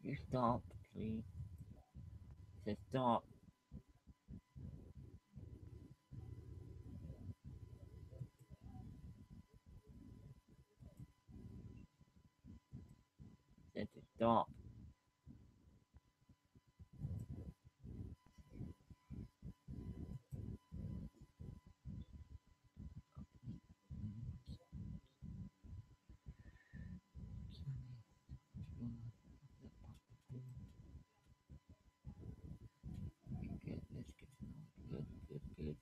You stop, please. Just stop. Just stop. Good, let's get good, good, good.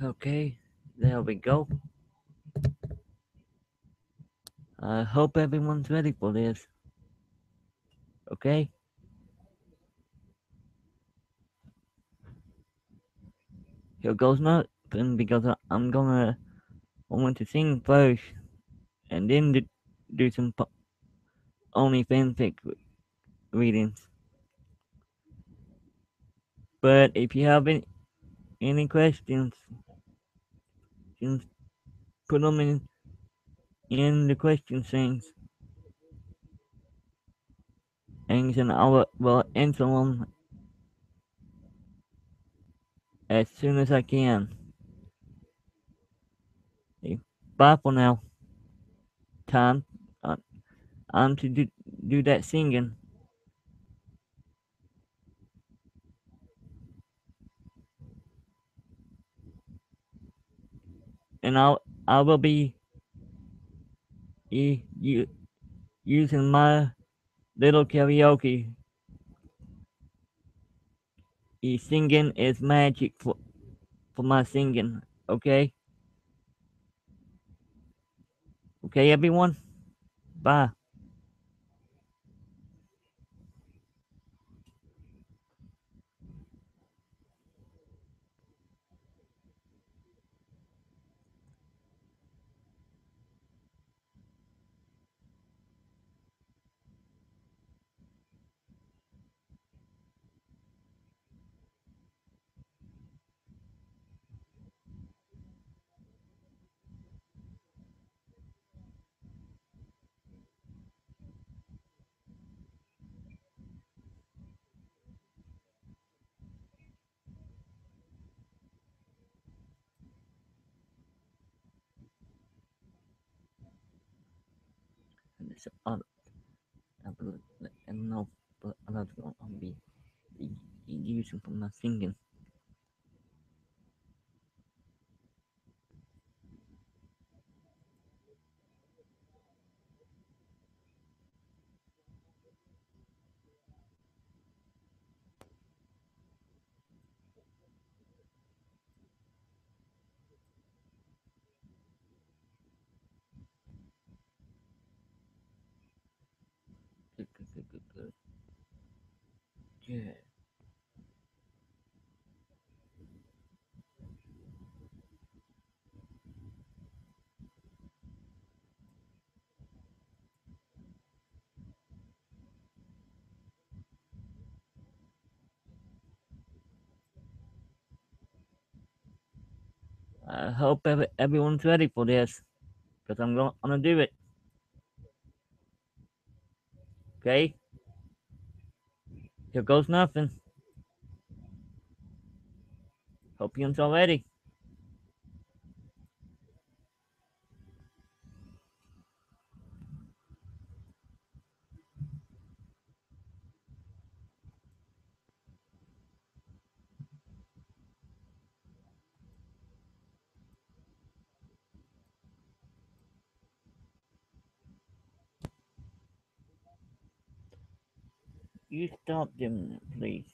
Okay, there we go. I hope everyone's ready for this. Okay? Here goes nothing because I'm gonna I want to sing first and then do some only fanfic readings. But if you have any questions, just put them in the question things, and I will answer them as soon as I can. Okay, bye for now. Time, uh, I'm to do that singing, and I will be using my little karaoke. Singing is magic for my singing. Okay, okay, everyone. Bye. So, I don't know, but I'm not gonna be using for my singing. Good, good, good, good, good. Yeah. I hope everyone's ready for this, because I'm gonna do it. Okay? Here goes nothing. Hope you're all ready. You stop doing it, please.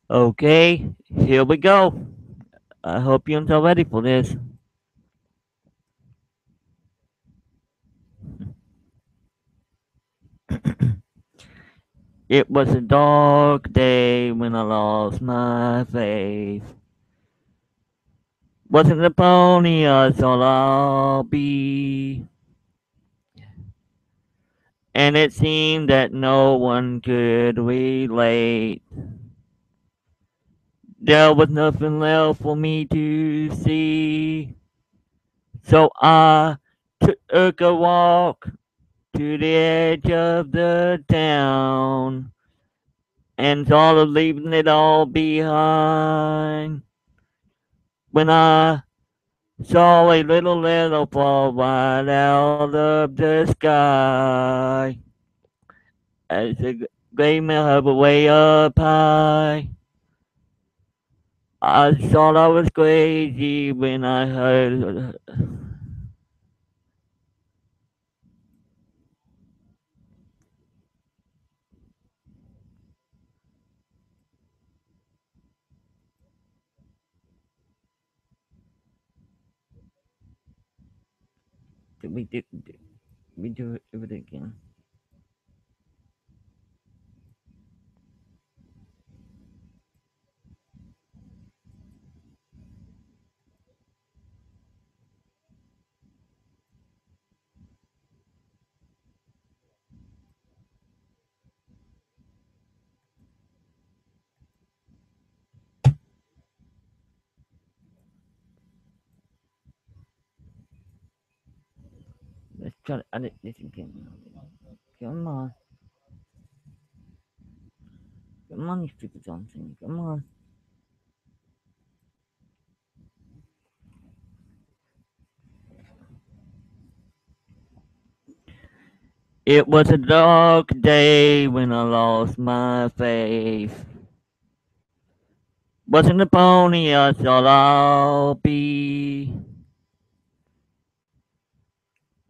Okay, here we go. I hope you're all ready for this. It was a dark day when I lost my faith. Wasn't the pony I thought I'll be. And it seemed that no one could relate. There was nothing left for me to see. So I took a walk to the edge of the town and thought of leaving it all behind. When I saw a little fall right out of the sky as the gray man hovered way up high. I thought I was crazy when I heard. Did we do it again? Let's try to edit this again. Come on. Come on, you stupid something. Come on. It was a dark day when I lost my faith. Wasn't the pony I thought I'll be.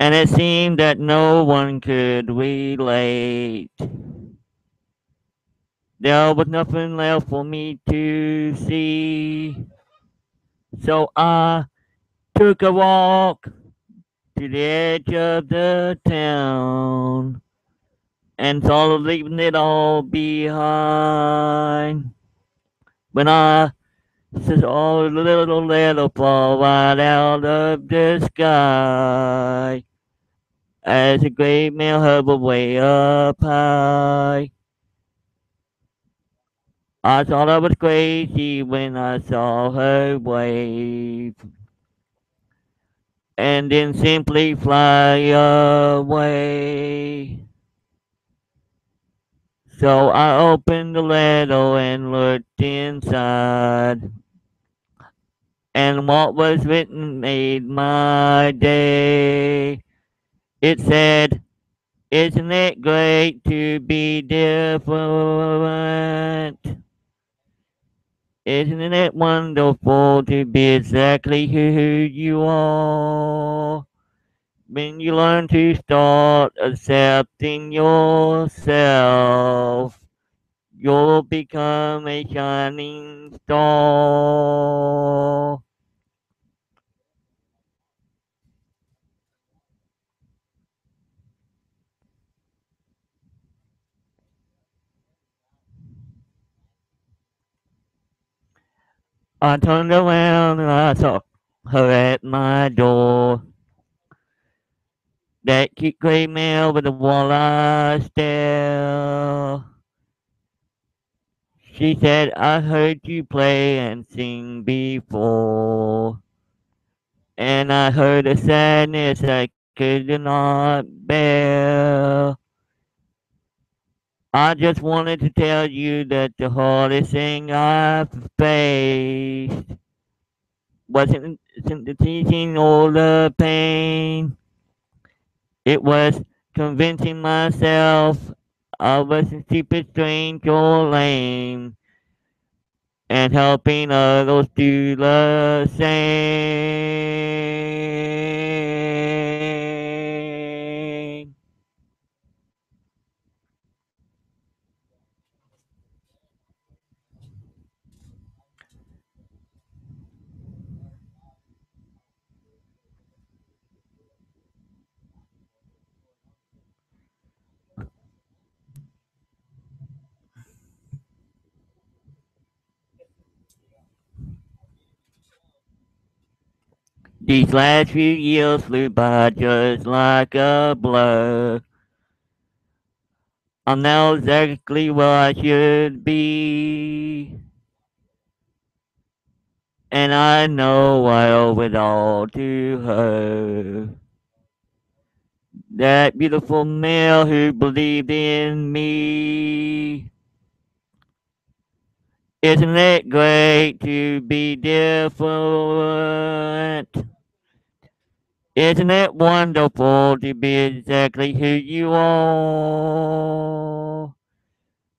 And it seemed that no one could relate. There was nothing left for me to see. So I took a walk to the edge of the town and thought of leaving it all behind. When I saw a little fall right out of the sky as a great man hovered way up high. I thought I was crazy when I saw her wave and then simply fly away. So I opened the letter and looked inside, and what was written made my day. It said, "Isn't it great to be different? Isn't it wonderful to be exactly who you are? When you learn to start accepting yourself, you'll become a shining star." I turned around and I saw her at my door. That cute gray male with a walleye stare. She said, "I heard you play and sing before, and I heard a sadness I could not bear. I just wanted to tell you that the hardest thing I've faced wasn't the teaching or the pain. It was convincing myself I wasn't stupid, strange, or lame, and helping others do the same." These last few years flew by just like a blur. I'm now exactly where I should be. And I know I owe it all to her. That beautiful male who believed in me. Isn't it great to be different? Isn't it wonderful to be exactly who you are?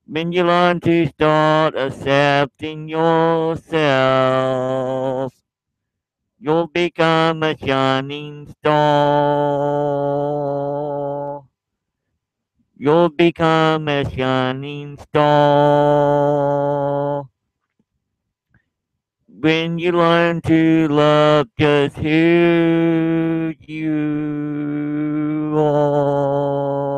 When you learn to start accepting yourself, you'll become a shining star. You'll become a shining star. When you learn to love just who you are.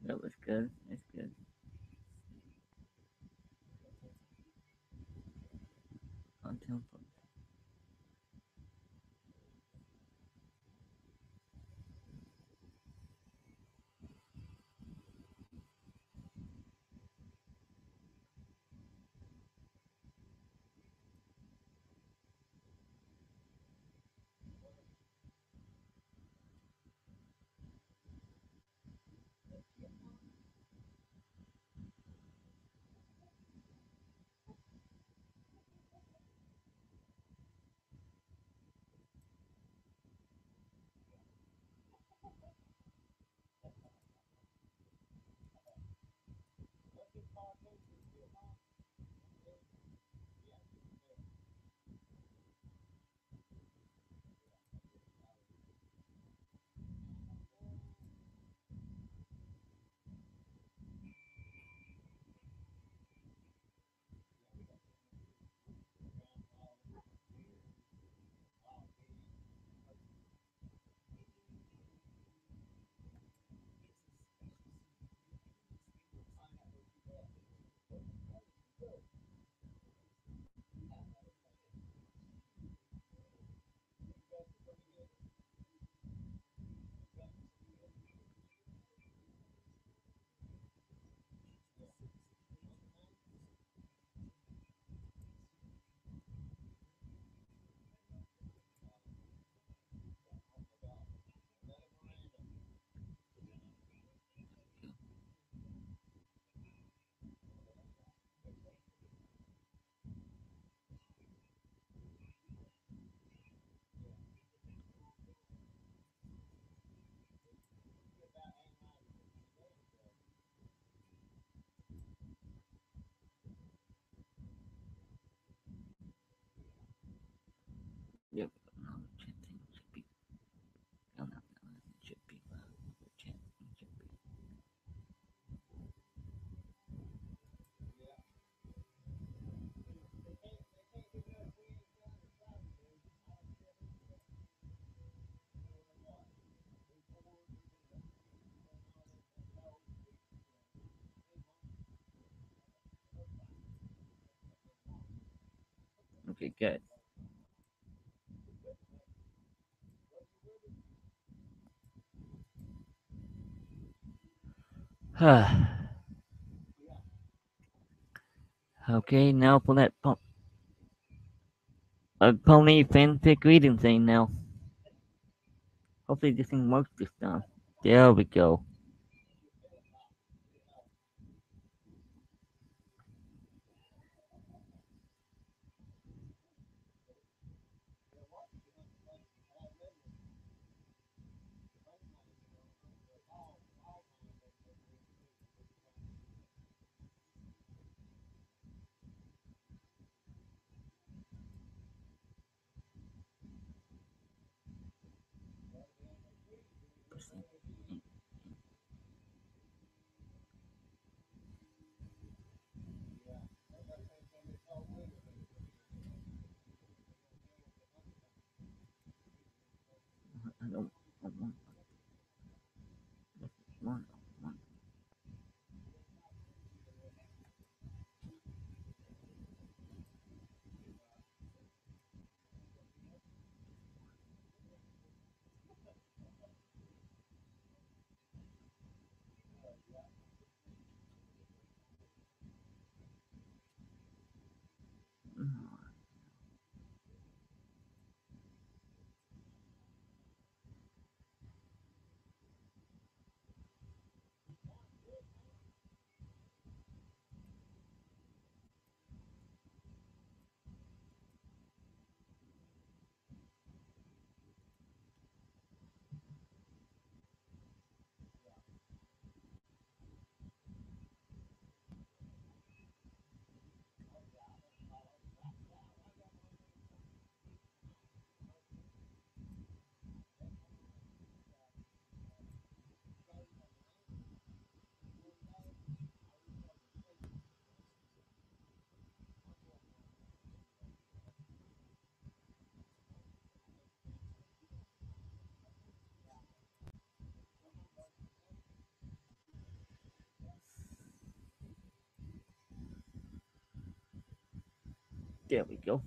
That was good. That's good. Content. Yep. No, chanting should be. No, no, no. It should be. Chanting should be. Okay, good. Okay, now for that pony fanfic reading thing now. Hopefully this thing works this time. There we go. There we go.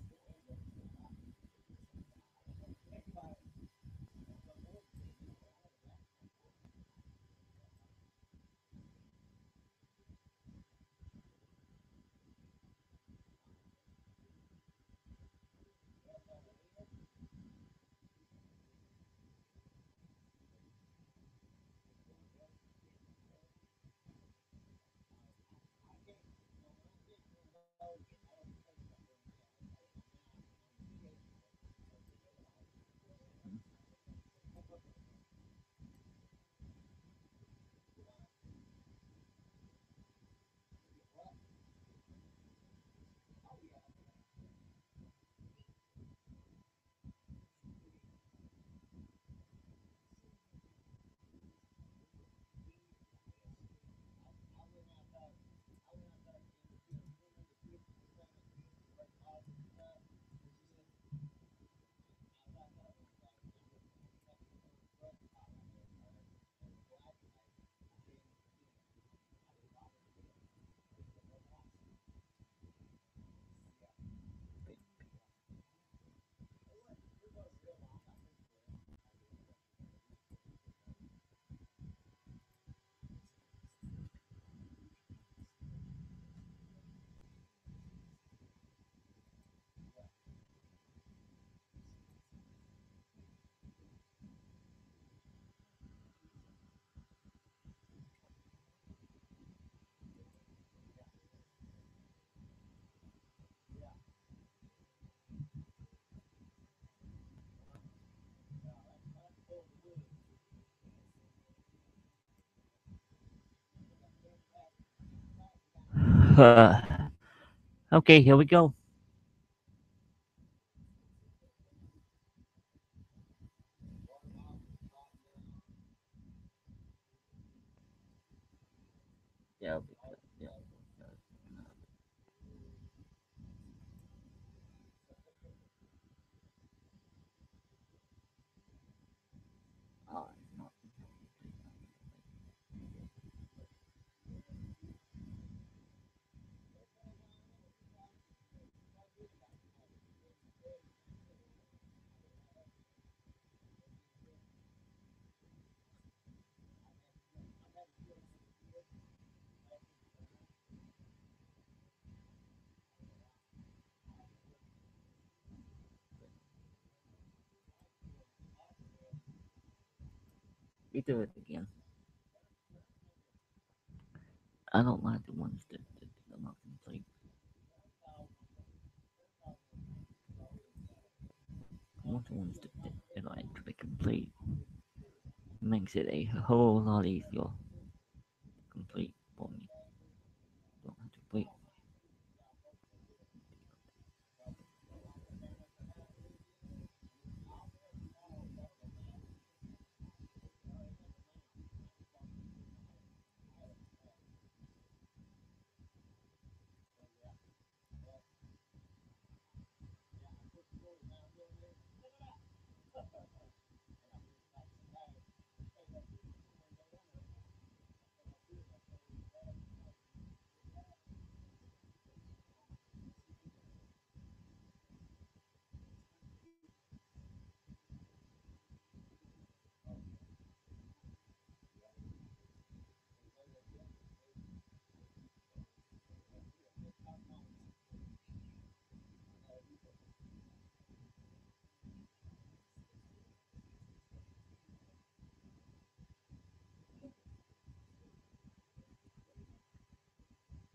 Okay, here we go. Yeah, yeah. Uh, no, we do it again. I don't like the ones that are not complete. I want the ones that are actually complete. Makes it a whole lot easier to complete for me. Don't have to wait.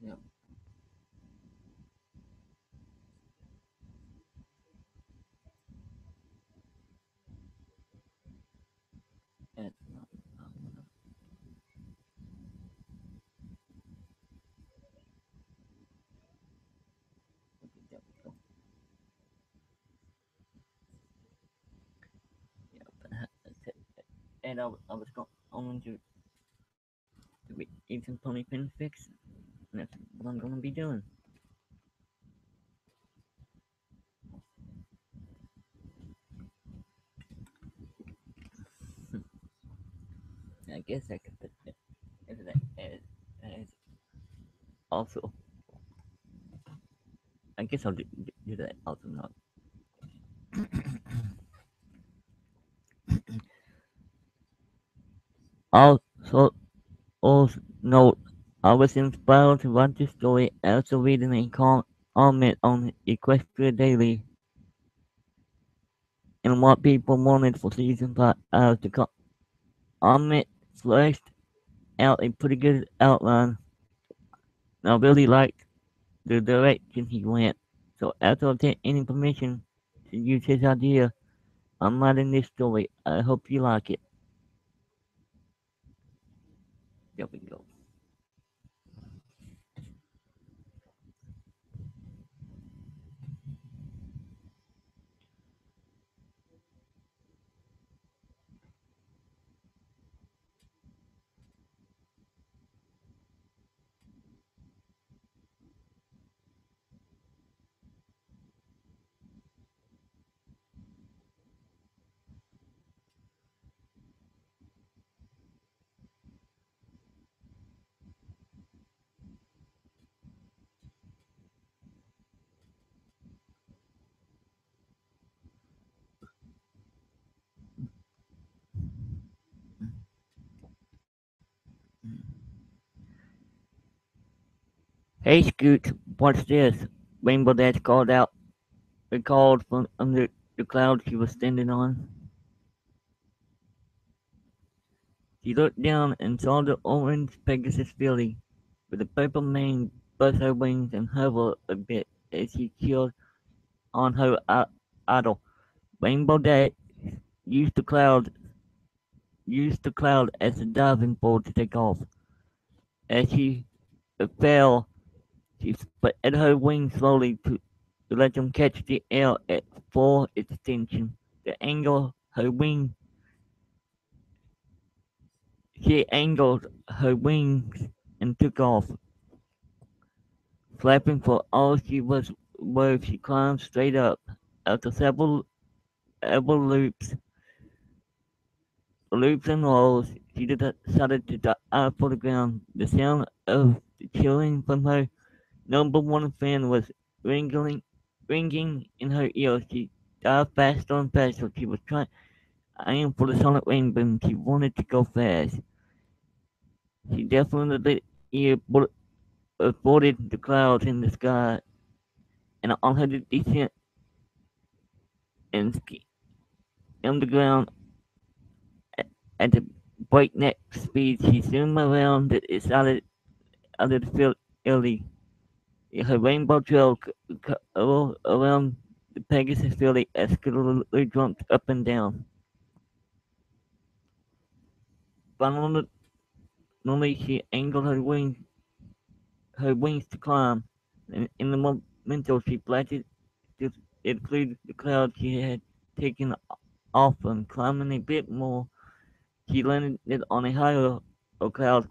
Yep. And there we go. Yeah, but that's it. And I was going to read some pony fanfics. And that's what I'm gonna be doing. I guess I could put that as also. I guess I'll do that also not. Also, also note, I was inspired to write this story after reading a comment on Equestria Daily and what people wanted for season 5 to come. Ahmed fleshed out a pretty good outline, and I really liked the direction he went. So after obtaining permission to use his idea, I'm writing this story. I hope you like it. There we go. Hey Scoot, what's this? Rainbow Dash called out, recalled from under the cloud she was standing on. She looked down and saw the orange Pegasus filly, with the purple mane bust her wings and hover a bit as she chilled on her idol. Rainbow Dash used the cloud used the cloud as a diving board to take off. As she fell, she spread her wings slowly to let them catch the air at full extension. The angle her wing She angled her wings and took off, flapping for all she was worth. She climbed straight up. After several loops and rolls, she decided to dive for the ground. The sound of the chilling from her number one fan was ringing in her ears. She dived faster and faster. She was trying aim for the solid rain boom. She wanted to go fast. She definitely avoided the clouds in the sky and on her descent and ski on the ground at a breakneck speed. She zoomed around the solid under the field early. Her rainbow trail around the Pegasus Filly escalatedly jumped up and down. Finally, she angled her wings to climb. In the momentum, she blasted it through the cloud she had taken off and climbing a bit more. She landed on a higher cloud,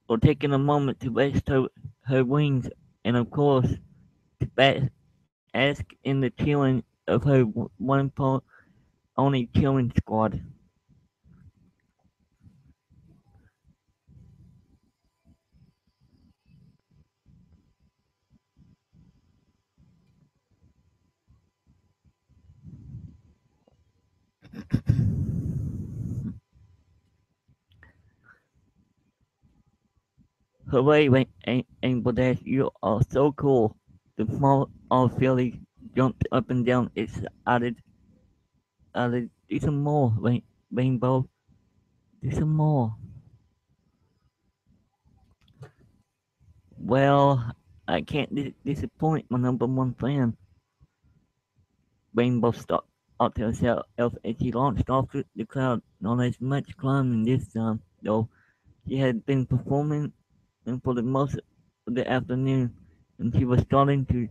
or taking a moment to rest her wings, and of course, to ask in the chilling of her one only killing squad. Hooray, Rainbow Dash, you are so cool. The small old filly jumped up and down. It's added, do some more, Rainbow. Do some more. Well, I can't disappoint my number one fan. Rainbow stopped up to herself as she launched off the cloud. Not as much climbing this time, though. She had been performing for the most of the afternoon, and she was starting to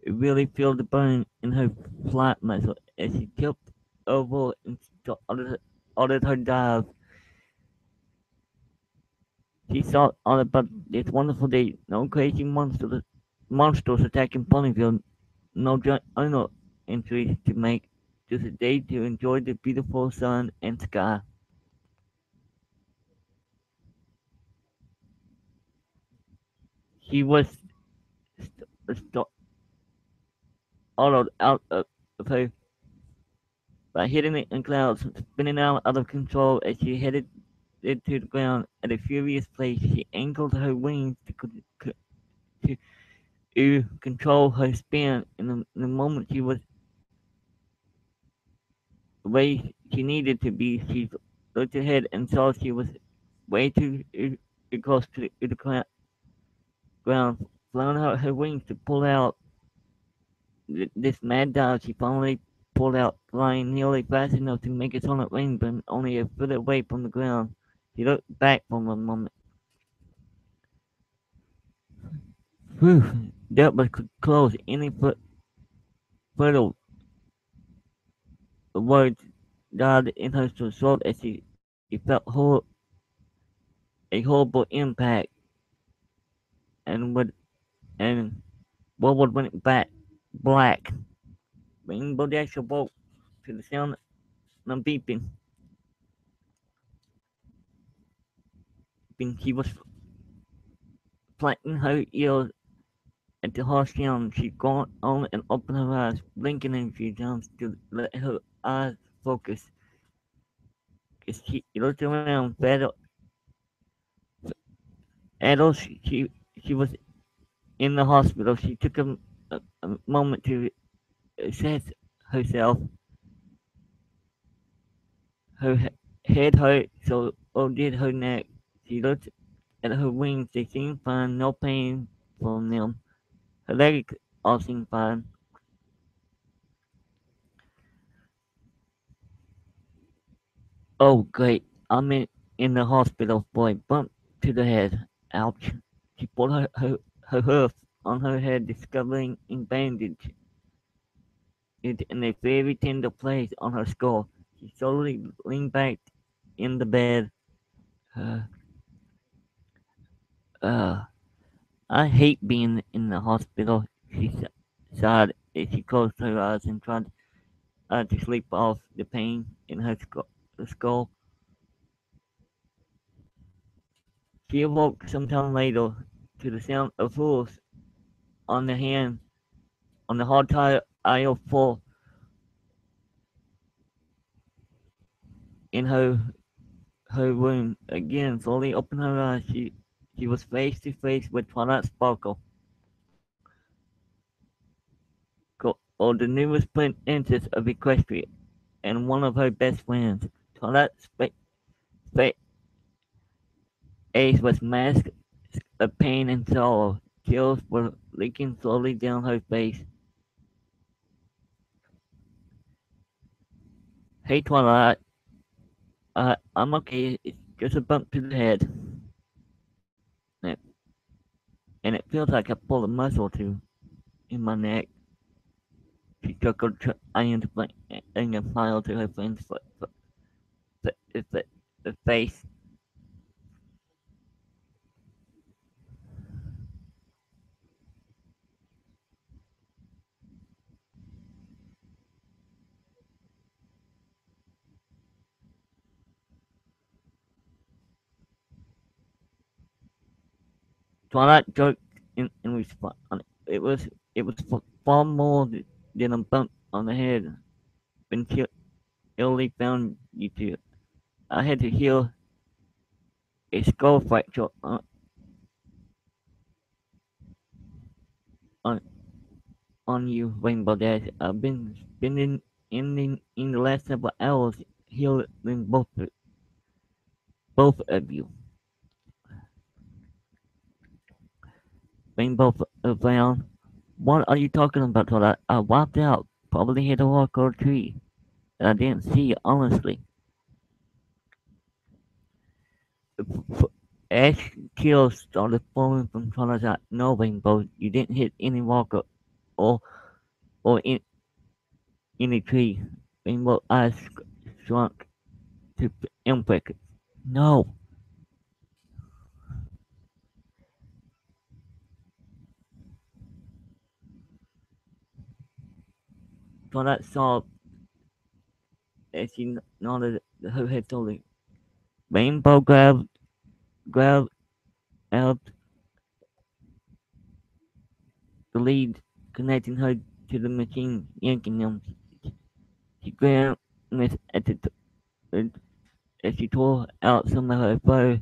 really feel the burn in her flight muscle as she tipped over and started her dive. She thought all about this wonderful day. No crazy monsters attacking Ponyville. No journal entries to make. Just a day to enjoy the beautiful sun and sky. She was st- st- hollowed out of her by hitting it in clouds, spinning out of control as she headed it to the ground. At a furious pace, she angled her wings to control her spin. In the moment she was where she needed to be, she looked ahead and saw she was way too close to the ground, flung out her wings to pull out this mad dive. She finally pulled out, flying nearly fast enough to make a solid wing, but only a foot away from the ground. She looked back for a moment. Whew, that was close. Any further words died in her throat as she felt a horrible impact and would and what went back black. Rainbow Dash awoke to the sound of beeping. She was flattening her ears at the harsh sound. She got on and opened her eyes, blinking a few times to let her eyes focus. As she looked around, Adult, she was in the hospital. She took a moment to assess herself. Her head hurt, so did her neck. She looked at her wings. They seemed fine, no pain from them. Her legs all seemed fine. Oh, great. I'm in the hospital for a bump to the head. Ouch. She put her hoof on her head, discovering a bandage it in a very tender place on her skull. She slowly leaned back in the bed. Uh, uh, I hate being in the hospital, she sighed as she closed her eyes and tried to sleep off the pain in her skull. She awoke sometime later to the sound of hooves on the hand on the hard aisle floor in her room. Again, slowly opened her eyes. She was face to face with Twilight Sparkle, or the newest princess of Equestria, and one of her best friends. Twilight's face was masked of pain and sorrow. Tears were leaking slowly down her face. Hey, Twilight. I'm okay. It's just a bump to the head. And it, and it feels like I pulled a muscle too in my neck. She chuckled, trying to bring a smile to her friend's face. Twilight joked in response. It was far more than a bump on the head until Illy found you two. I had to heal a skull fracture on, on you, Rainbow Dash. I've been spending in the last several hours healing both of you. Rainbow frowned. What are you talking about, Twilight? I wiped out. Probably hit a rock or a tree. I didn't see it, honestly. Ash kills started falling from Twilight. No, Rainbow, you didn't hit any rock or, or any tree. Rainbow eyes shrunk to impact. No, Twilight saw as she nodded her head slowly. Rainbow grabbed out the lead, connecting her to the machine, yanking them. She glanced at the as she tore out some of her fur.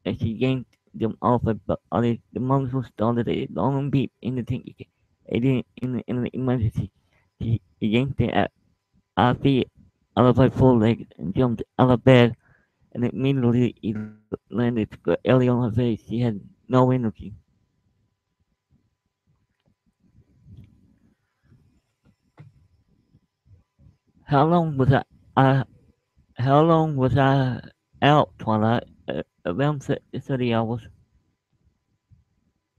As she yanked them off her body, the monster started a long beep in the tank. In the emergency, she yanked it at our feet out of her forelegs and jumped out of bed, and immediately it landed squarely on her face. She had no energy. How long was I how long was I out, Twilight? Around 30 hours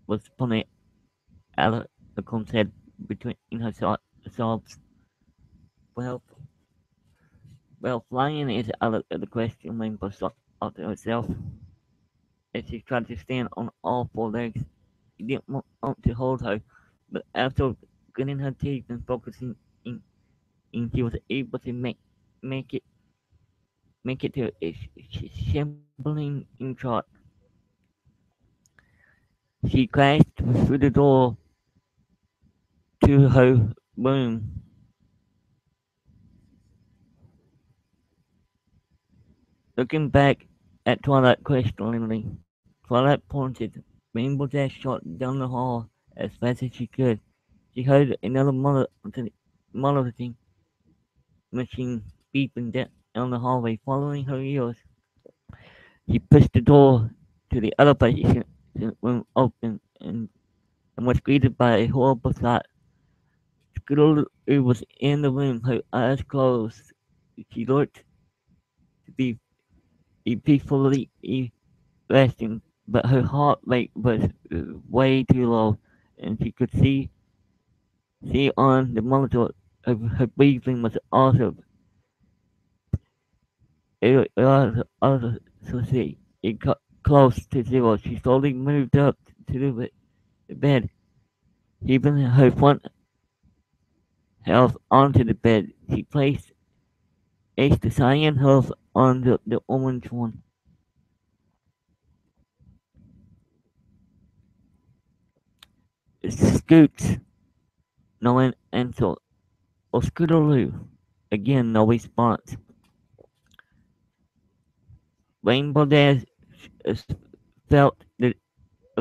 was funny out of the concept between in her sobs. Well, well, flying is out of the question, Rainbow thought to herself as she tried to stand on all four legs. He didn't want to hold her, but after gritting her teeth and focusing in, she was able to make it make it to a shambling in trot. She crashed through the door to her room. Looking back at Twilight questioningly, Twilight pointed. Rainbow Dash shot down the hall as fast as she could. She heard another monitoring machine beeping down the hallway, following her ears. She pushed the door to the other patient room open and was greeted by a horrible sight. Scootaloo was in the room, her eyes closed. She looked to be peacefully resting, but her heart rate was way too low, and she could see on the monitor her breathing was also see it got close to zero. She slowly moved up to the bed, keeping her front health onto the bed. She placed the cyan health on the orange one. Scoots, no answer. Or Scootaloo. Again, no response. Rainbow Dash uh, felt the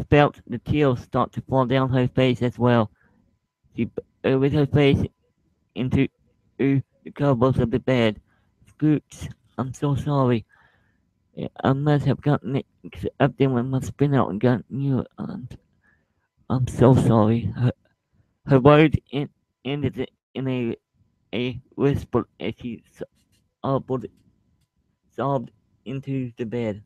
felt the tears start to fall down her face as well. She buried her face into the covers of the bed. Scoots, I'm so sorry. I must have gotten it up there when my spin out and gotten you. I'm so sorry. Her words ended in a whisper as she sobbed, sobbed into the bed.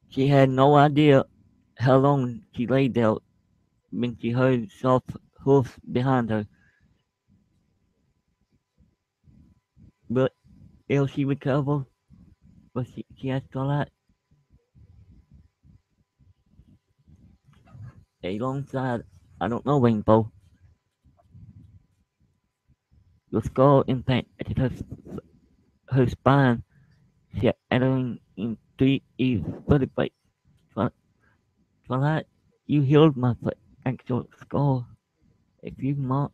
She had no idea how long she lay there when she heard soft hoofs behind her. But will she recover? But she asked Twilight. Alongside, I don't know, Rainbow. Your skull impacted her spine, shattering in three vertebrae. Twilight, you healed my actual skull. If you want,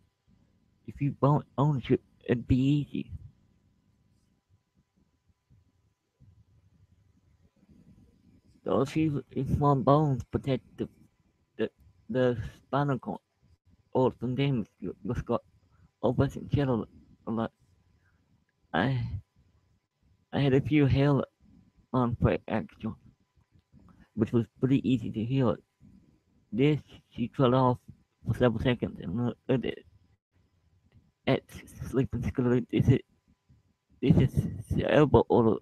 if you want ownership, it'd be easy. Those few small bones protect the, the spinal cord from damage. Your skull wasn't shattered a lot. I I had a few hair on fracture, which was pretty easy to heal. This she cut off for several seconds and looked at sleeping skeleton. This is terrible or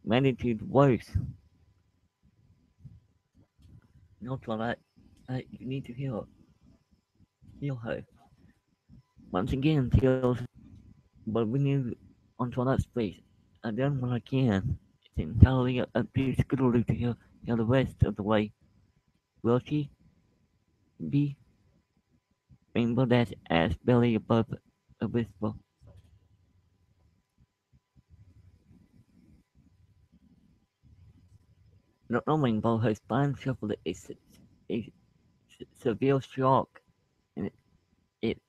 magnitude worse. No, Twilight, you need to heal her. Once again, Tails, but we need on Twilight's face. I've done what I can. It's entirely up to Scootaloo to heal the rest of the way. Will she be? Rainbow Dash asked barely above a whisper. Not knowing about her spine suffered a severe shock, and it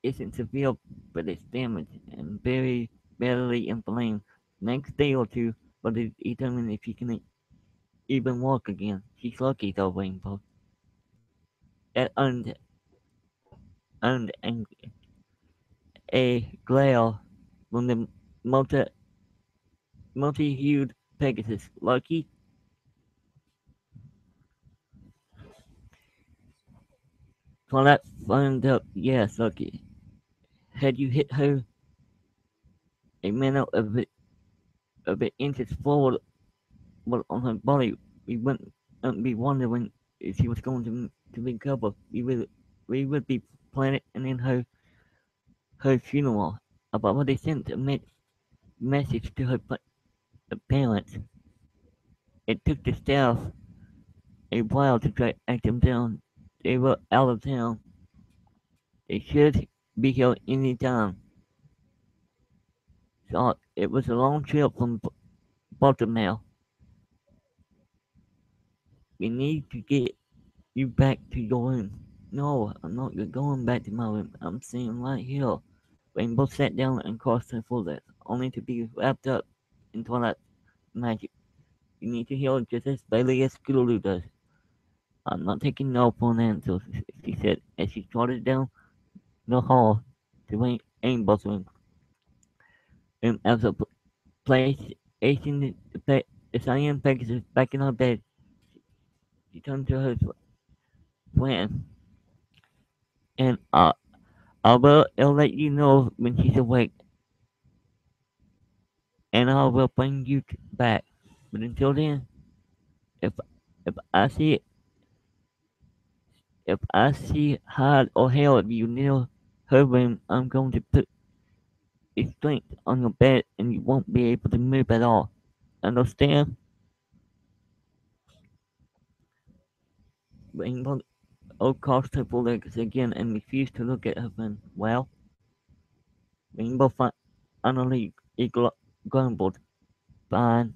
isn't severe, but it's damaged and very badly inflamed. Next day or two, but it determines if she can even walk again. She's lucky though, Rainbow. That earned a glare from the multi multi-hued Pegasus. Lucky? Twilight found up, yes, lucky. Had you hit her a minute of it inches forward but on her body, we wouldn't be wondering if she was going to recover. We would be planning in her funeral. About what they sent a message to her parents. It took the staff a while to track them down. They were out of town. They should be here any time. So it was a long trip from Baltimore. We need to get you back to your room. No, I'm not going back to my room. I'm staying right here. Rainbow sat down and crossed her fingers, only to be wrapped up in twilight magic. You need to heal just as badly as Scootaloo does. I'm not taking no for an answer, she said as she trotted down the hall to Rainbow's room. As a place, Asian the cyan Pegasus back in her bed, she turned to her friend, and I'll let you know when she's awake, and I will bring you back. But until then, if if I see if I see hard or hail of you near her room, I'm going to put a strength on your bed, and you won't be able to move at all. Understand? Rainbow crossed her legs again and refused to look at her friend. Well, Rainbow finally grumbled. Fine.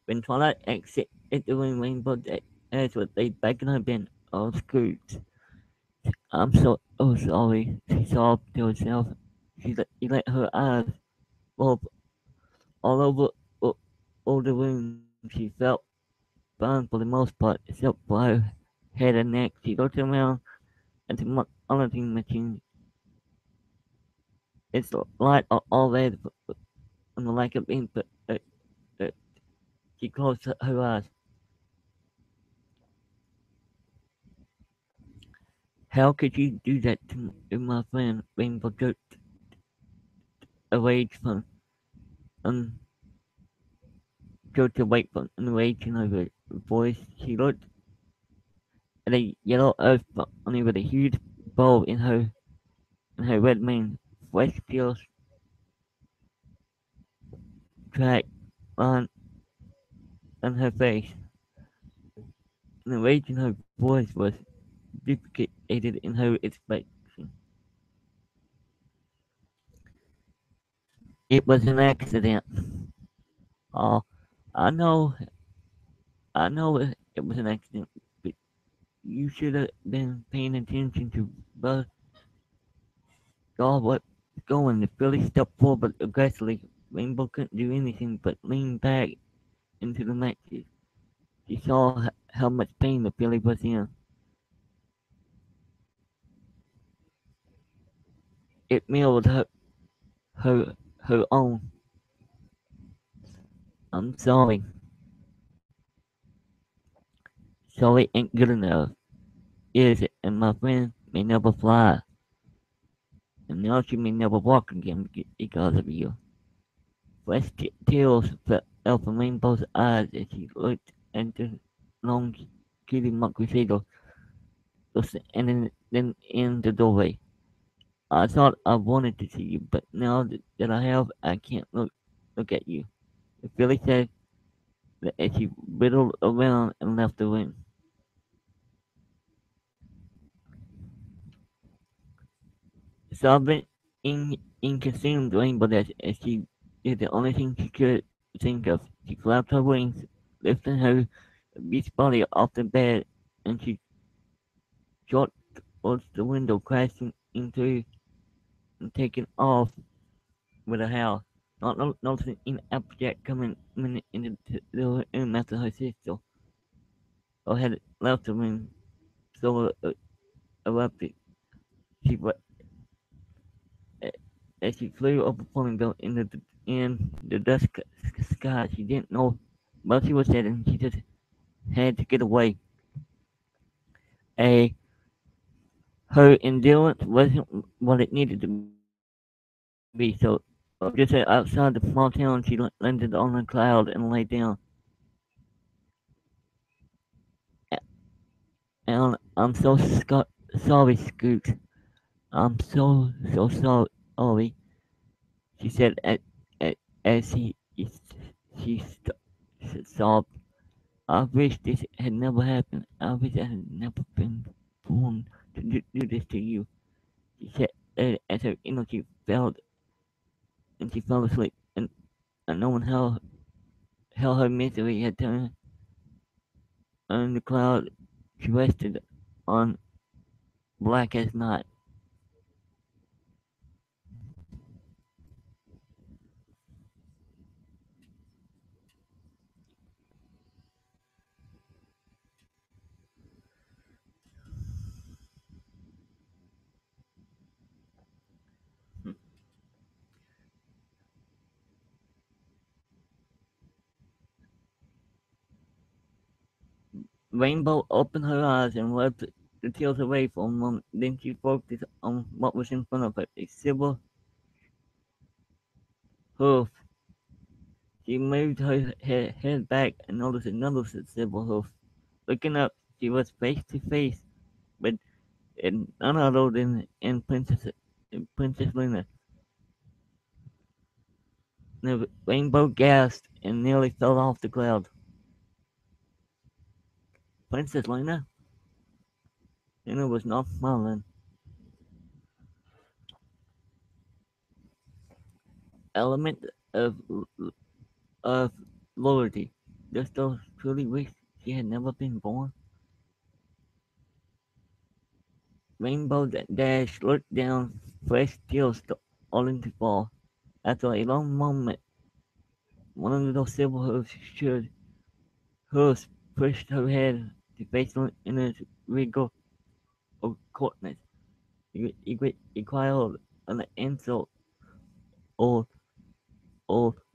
When Twilight exited the room, Rainbow's eyes were laid back in her bed. Oh, Scrooge. I'm sorry, she sobbed to herself. She let her eyes roll all over all, all the room. She felt fine for the most part, except for her head and neck. She looked around at the monitoring machine. Its light all red on the lack of input. Uh, she closed her eyes. How could you do that to my friend? Rainbow jerked away from um jerked away from enraged in her voice. She looked at a yellow earth bunny with a huge bowl in her red mane. Fresh steel track on her face. The rage in her voice was duplicated in her expression. It was an accident. Oh, I know, it was an accident, but you should have been paying attention to both God what's going. The filly stepped forward aggressively. Rainbow couldn't do anything but lean back into the matches. She saw how much pain the filly was in. It mirrored her own. I'm sorry. Sorry ain't good enough, is it? And my friend may never fly. And now she may never walk again because of you. Fresh tears fell from Rainbow's eyes as she looked into long, skinny Crusader and then in the doorway. I thought I wanted to see you, but now that I have, I can't look at you. The filly said that as she whittled around and left the room. Sobbing in consumed Rainbow as she is the only thing she could think of. She flapped her wings, lifting her beast body off the bed, and she shot towards the window, crashing into and taking off with a howl. Not noticing an object coming into the room after her sister, or had left the room, so erupted. She as she flew over Flamingo in the dusk sky. She didn't know what she was heading. She just had to get away. A Her endurance wasn't what it needed to be, so just outside the small town, she landed on a cloud and lay down. And I'm so sorry, Scoot. I'm so sorry, she said as she sobbed. I wish this had never happened. I wish I had never been born to do this to you. She said as her energy failed and she fell asleep. And knowing how her misery had turned on the cloud, she rested on black as night. Rainbow opened her eyes and wiped the tears away for a moment. Then she focused on what was in front of her, a silver hoof. She moved her head back and noticed another silver hoof. Looking up, she was face to face with none other than Princess Luna. The rainbow gasped and nearly fell off the cloud. Princess Luna? Luna was not smiling. Element of of loyalty. Just those truly wish she had never been born. Rainbow Dash looked down, fresh tears starting to fall. After a long moment, one of those silver hooves pushed her head to face in a regal of coldness. It required an insult or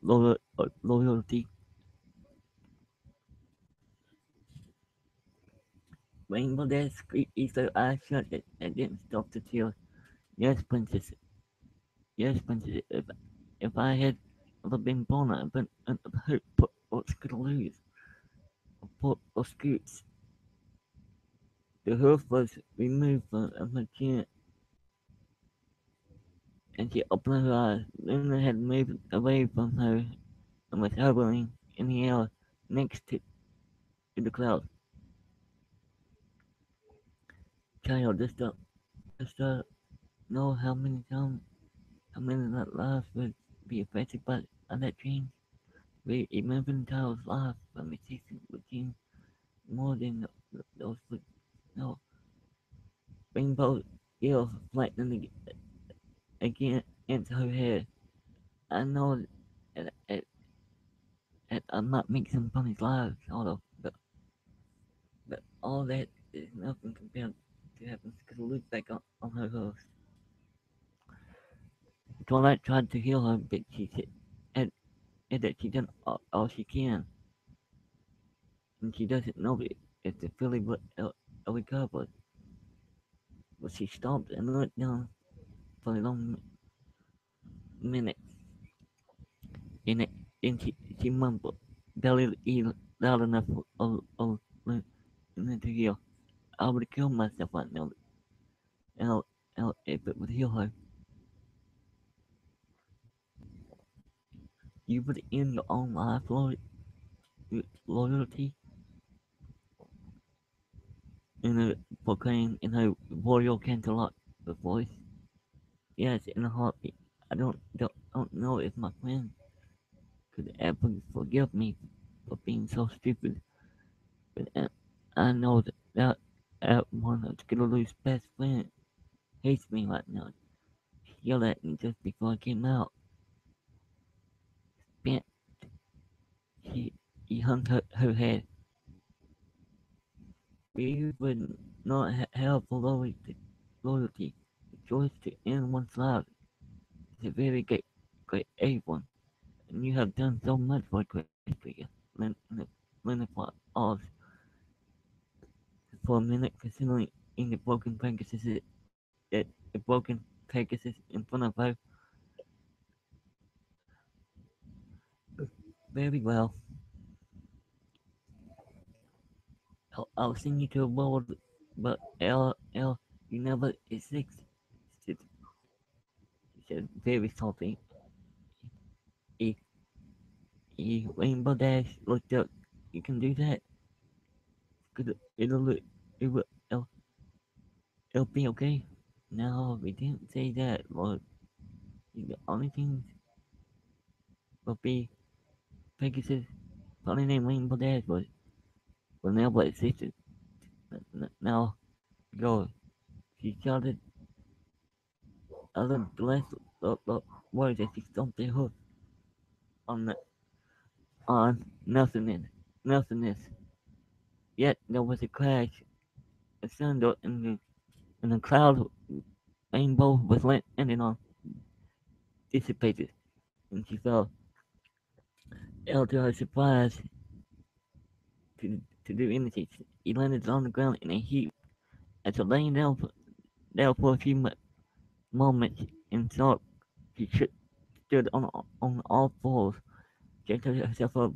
loyalty. Rainbow Dash squeezed her eyes shut and didn't stop the tears. Yes, Princess. Yes, Princess. If I had ever been born, I'd been hurt, but what's gonna lose? Or scoots. The hoof was removed from her chin, and she opened her eyes. Luna had moved away from her and was hovering in the air next to the cloud. Child, just know how many lives would be affected by that change. We imagine child's life from existing routine more than those would know. Rainbow eels flattening again into her head. I know that I might make some funny lives, although, but all that is nothing compared to having to look back on her host. Twilight tried to heal her, but she said that she done all she can, and she doesn't know if the filly would recover. But she stopped and looked down for a long minute, and, it, and she mumbled, barely loud enough for Luna to hear. I would kill myself right now, and if it would heal her. You would end your own life loyalty in a proclaimed in her royal canterlot voice. Yes, in a heartbeat. I don't know if my friend could ever forgive me for being so stupid. But I know that one of Skittlely's best friend hates me right now. She yelled at me just before I came out. Bent, she, he hung her head. We would not have loyalty. The choice to end one's life is a very great A one. And you have done so much for Christopher. Lynn odds for a minute considering in the broken Pegasus that the broken Pegasus in front of her. Very well. I'll send you to a world, but L, you never exist. She said very softly. If, if Rainbow Dash looked up, you can do that. It'll look, it will, it'll be okay. No, we didn't say that, Lord. The only thing will be Pegasus, funny name Rainbow Dash, but will never existed. Now, go. She shouted other blessed words as she stomped her hoof on the on nothingness. Yet there was a crash, a thunder, and the cloud rainbow was landing on dissipated, and she fell. Ill to her surprise to do anything. He landed on the ground in a heap. After laying down for a few moments in thought, she stood on all fours, checked herself up.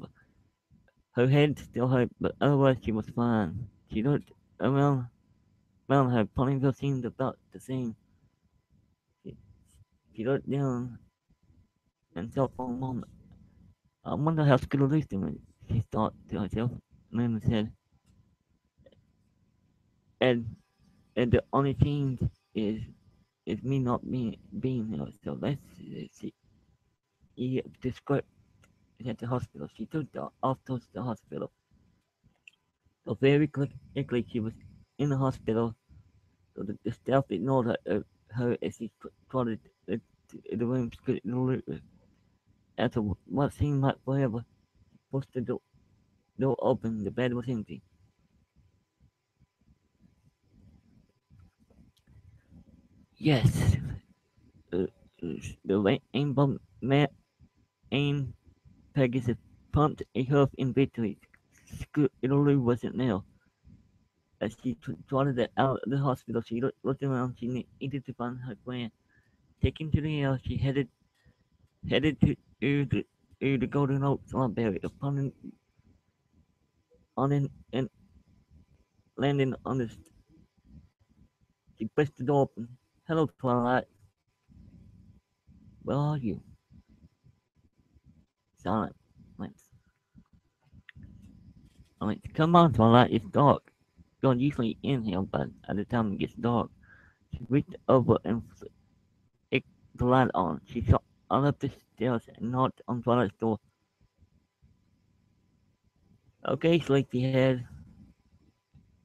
Her head still hurt, but otherwise she was fine. She looked around her. Ponyville seemed about the same. She, she looked down and thought for a moment. I wonder how Skittles doing, she thought to herself. And then said, and, and the only change is me not being there. So let's see. He described it at the hospital. She took off to the hospital. So very quickly she was in the hospital. So the staff ignored her as she trotted the room. After what seemed like forever, she pushed the door open. The bed was empty. Yes, uh, the rainbow aim Pegasus pumped a hoof in victory. Scootaloo wasn't there. As she trotted out of the hospital, she looked around. She needed to find her friend. Taking to the air, she headed to the Golden Oaks Library. Upon on and landing on the, she pushed the door open. Hello, Twilight. Where are you? Silent. Come on, Twilight. It's dark. You're usually in here, but at the time it gets dark. She reached over and flicked the light on. She saw all up the stairs and knocked on Twilight's door. Okay, sleepyhead.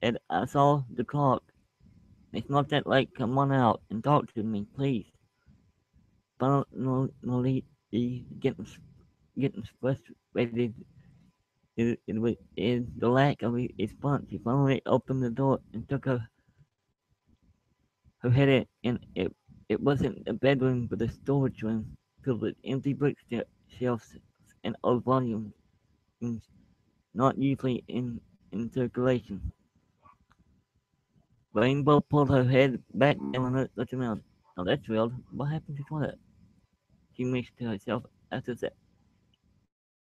And I saw the clock. It's not that late. Come on out and talk to me, please. Finally, getting frustrated in the lack of response. She finally opened the door and took her head in. It wasn't a bedroom, but a storage room filled with empty bookshelves and old volumes not usually in circulation. Rainbow pulled her head back down and looked around. Oh, that's weird. What happened to Twilight? She mixed to herself after that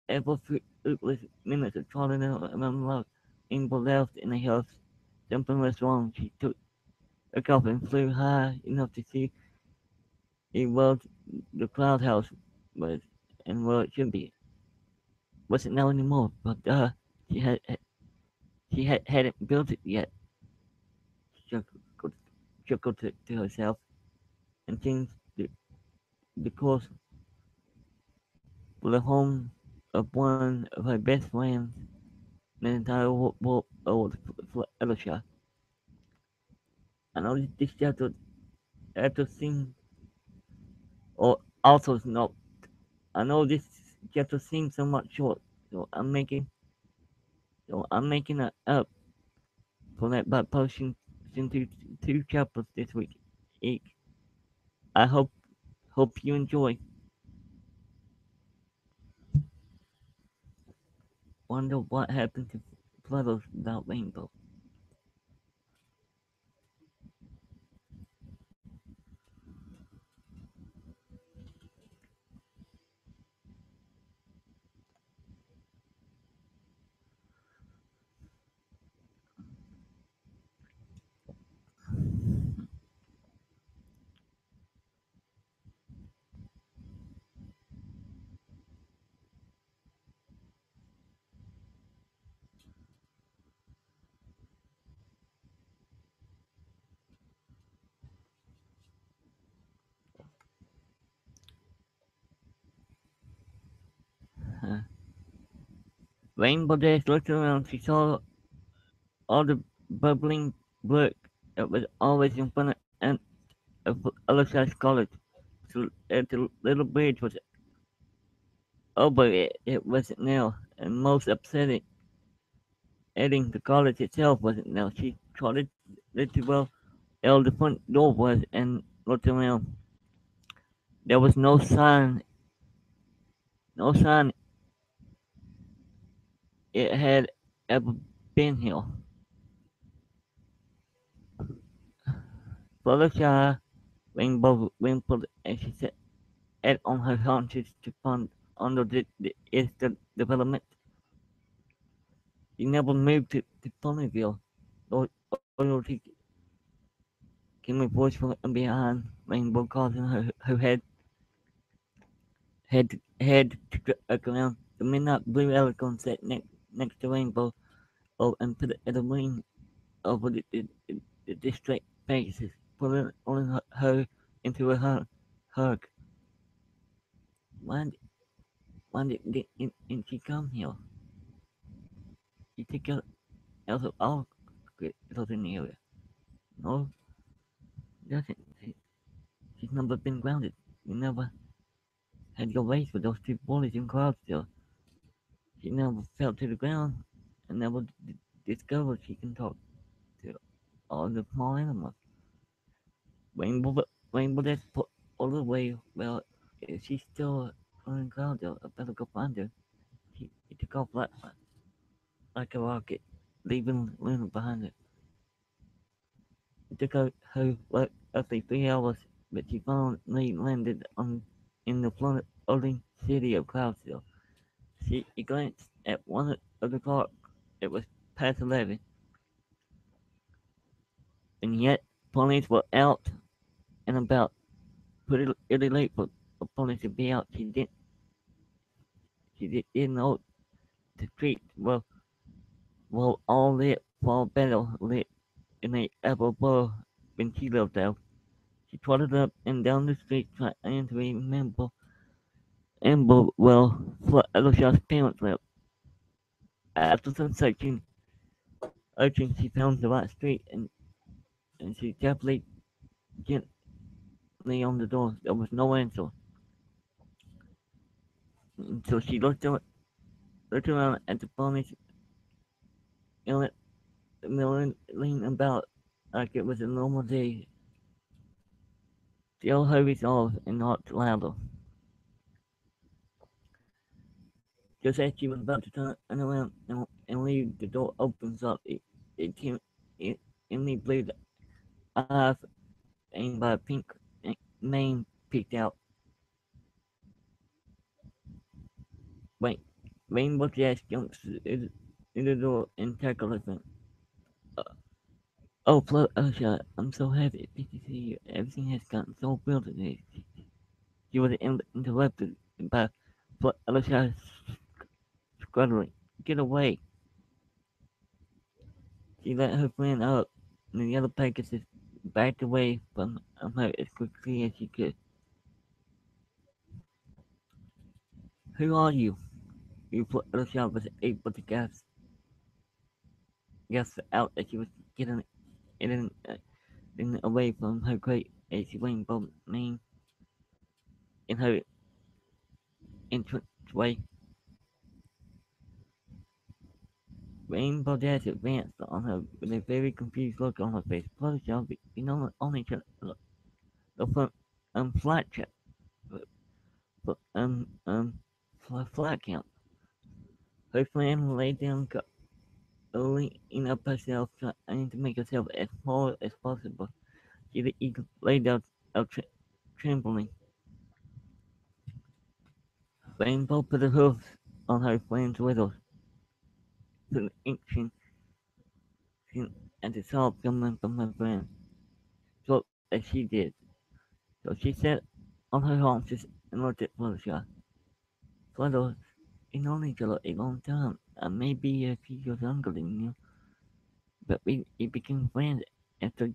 ever fruitless minutes of trotting around the log. Rainbow left in a house. Something was wrong. She took a cup and flew high enough to see where the cloud house was and where it should be. Wasn't now anymore, but she hadn't built it yet. She chuckled to herself and changed the course for the home of one of her best friends in the entire world, Felicia. I know this chapter seems, or also not. I know this chapter seems somewhat short, so I'm making it up for that by posting into two chapters this week each. I hope you enjoy. Wonder what happened to Pluto's without Rainbow. Huh. Rainbow Dash looked around. She saw all the bubbling blood that was always in front of Alexa's college. So the little bridge was over it. It wasn't now, and most upsetting, adding the college itself wasn't now. She trotted to well, the front door was and looked around. There was no sign it had ever been here. Felicia Rainbow wimpled as she sat on her haunches to fund under its development. She never moved to Ponyville. Loyalty came a voice from behind Rainbow causing her head to jerk around. The midnight blue Alicorn sat next to Rainbow and put a ring over the distracted faces, pulling her into a hug. Why, didn't she come here? She took out of all critters in the area. No, doesn't. She's never been grounded. You never had your race with those two bullies in Cloudsville. She never fell to the ground and never discovered she can talk to all the small animals. Rainbow Dash put all the way. Well, if she's still in Cloudsville, I better go find her. He took off like a rocket, leaving Luna behind her. It took her roughly 3 hours, but she finally landed in the floating city of Cloudsville. She glanced at one of the clock. It was past 11, and yet police were out and about. Pretty late for police to be out. Didn't know the streets were all lit, far better lit than they ever were when she lived there. She trotted up and down the street trying to remember what Alicia's parents lived. After some searching, she found the right street and she gently on the door. There was no answer. And so she looked around at the police milling about like it was a normal day. Still hurries off and knocked louder. Just as she was about to turn around and leave, the door opens up. It Emily Blue's eyes aimed by a pink mane peeked out. Wait, Rainbow Dash jumps in the door and tackles her. Uh, oh, Felicia, I'm so happy to see you. Everything has gotten so real today. She was interrupted by Felicia scuttling. Get away. She let her friend up, and the other Pegasus backed away from her as quickly as she could. Who are you? before Elsa was able to guess out that she was getting, getting away from her great as rainbow main in her entranceway. Rainbow Dash advanced on her with a very confused look on her face. Fluttershy, you know, only the front flat check, but flat count. Her friend laid down cleaning up herself, trying to make herself as small as possible. She laid out trembling. Rainbow put her hooves on her friend's whittles, to inching at the salt coming from her friend. So as she did. So she sat on her haunches and looked at Fluttershy. Flutter, you know each other a long time. Maybe a few years younger than you, but we became friends after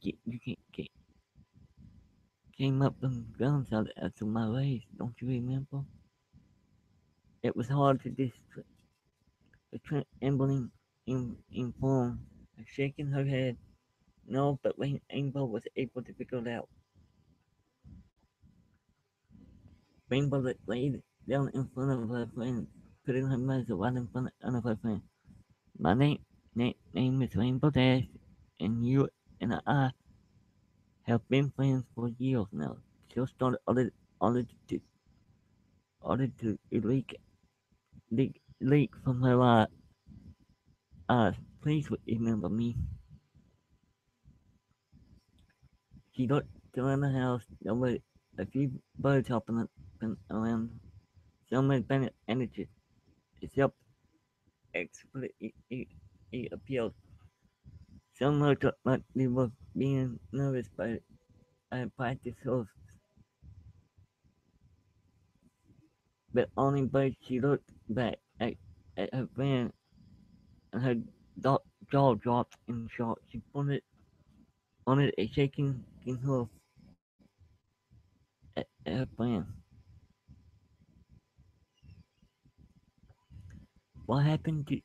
came up from the groundside after my race. Don't you remember? It was hard to the trembling in form, shaking her head. No, but when Rainbow was able to figure it out, Rainbow laid down in front of her friend, putting her muzzle right in front of her friend. My name is Rainbow Dash, and you and I have been friends for years now. She started ordered to leak from her eyes. Please remember me. She looked around the house. There were a few birds hopping around. Some had been energy. Except it appealed. Some looked like they were being nervous by practice hosts, but only but she looked back at her friend and her jaw dropped in shock. She pointed a shaking hoof at her friend. What happened to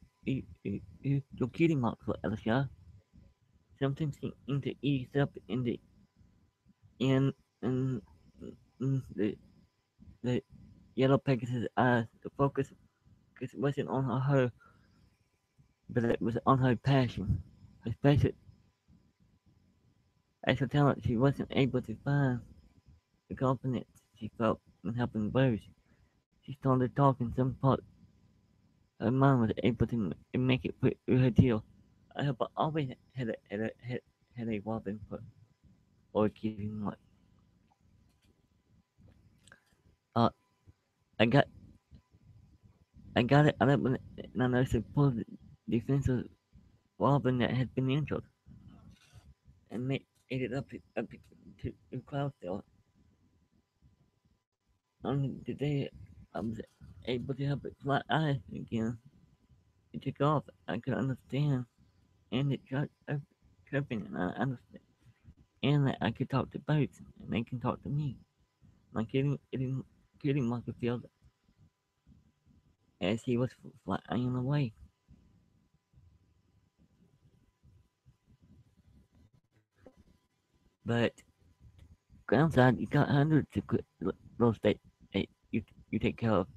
your kitty mark for Alicia? Something seemed to ease up in, in, in the yellow Pegasus eyes. The focus wasn't on her, but it was on her passion. Her special extra talent she wasn't able to find. The confidence she felt in helping birds. She started talking some part her mind was able to make it put through her deal. I have always had a wobbling foot or giving what. Uh, I got I got it out of and I noticed the pulled defensive wobbling that had been injured and made it up to Cloudsdale. On the day I was able to help it fly eyes again. It took off. I could understand and it tripping and I understand and that I could talk to boats and they can talk to me. My kidding monkey field as he was flying away. But groundside, you got hundreds of those that you take care of.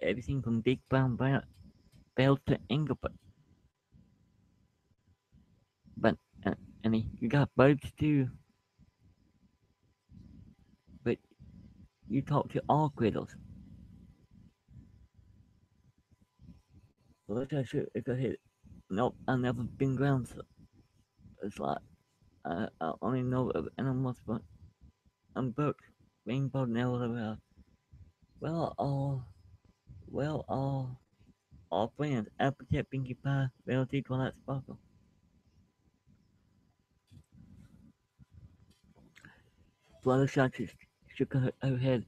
Everything from big brown bells to Engelbert. But and you got birds too. But you talk to all critters. Let's say if I hit. Nope, I've never been groundside. It's like I only know of animals, but I'm booked. Rainbow never around. Well, all friends. Applejack, Pinkie Pie, Velveety, Twilight Sparkle. Fluttershy shook her head.